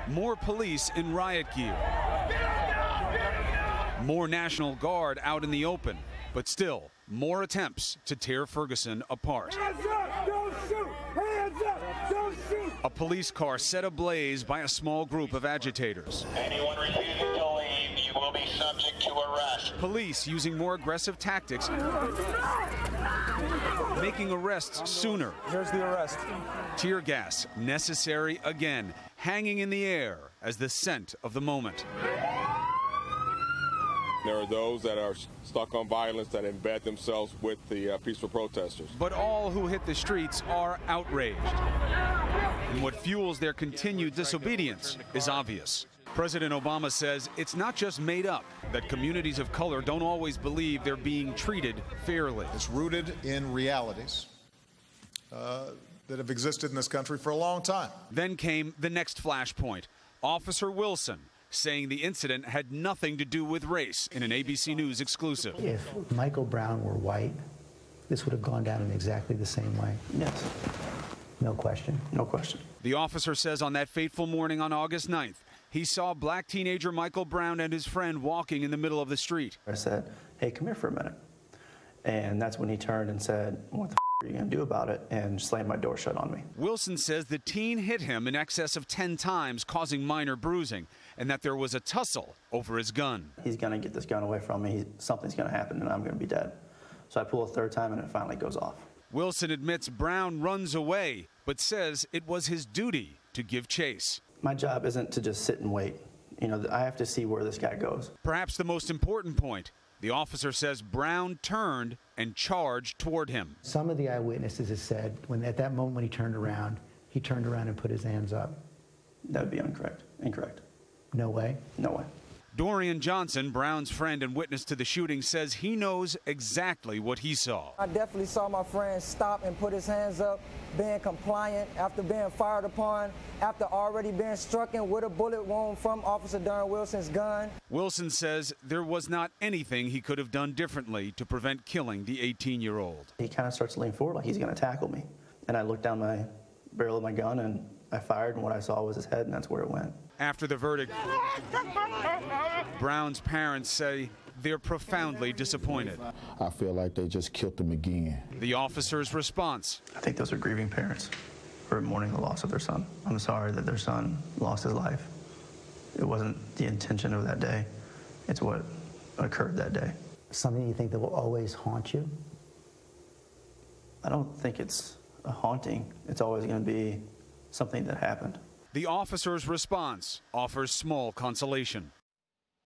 More police in riot gear. More National Guard out in the open. But still, more attempts to tear Ferguson apart. Hands up! Don't shoot! Hands up! Don't shoot! A police car set ablaze by a small group of agitators. Anyone refusing to leave, you will be subject to arrest. Police using more aggressive tactics, making arrests sooner. Here's the arrest. Tear gas necessary again, hanging in the air as the scent of the moment. There are those that are stuck on violence that embed themselves with the peaceful protesters. But all who hit the streets are outraged. And what fuels their continued disobedience is obvious. President Obama says it's not just made up, that communities of color don't always believe they're being treated fairly. It's rooted in realities that have existed in this country for a long time. Then came the next flashpoint. Officer Wilson saying the incident had nothing to do with race in an ABC News exclusive. If Michael Brown were white, this would have gone down in exactly the same way. Yes. No question. No question. The officer says on that fateful morning on August 9th, he saw black teenager Michael Brown and his friend walking in the middle of the street. I said, hey, come here for a minute. And that's when he turned and said, what the are you going to do about it? And slammed my door shut on me. Wilson says the teen hit him in excess of 10 times, causing minor bruising, and that there was a tussle over his gun. He's going to get this gun away from me. Something's going to happen, and I'm going to be dead. So I pull a third time, and it finally goes off. Wilson admits Brown runs away, but says it was his duty to give chase. My job isn't to just sit and wait. You know, I have to see where this guy goes. Perhaps the most important point, the officer says Brown turned and charged toward him. Some of the eyewitnesses have said at that moment when he turned around and put his hands up. That would be incorrect. Incorrect. No way? No way. Dorian Johnson, Brown's friend and witness to the shooting, says he knows exactly what he saw. I definitely saw my friend stop and put his hands up, being compliant after being fired upon, after already being struck in with a bullet wound from Officer Darren Wilson's gun. Wilson says there was not anything he could have done differently to prevent killing the 18-year-old. He kind of starts to lean forward like he's going to tackle me. And I looked down my barrel of my gun and I fired, and what I saw was his head, and that's where it went. After the verdict, Brown's parents say they're profoundly disappointed. I feel like they just killed him again. The officer's response. I think those are grieving parents for mourning the loss of their son. I'm sorry that their son lost his life. It wasn't the intention of that day. It's what occurred that day. Something you think that will always haunt you? I don't think it's a haunting. It's always going to be something that happened. The officer's response offers small consolation.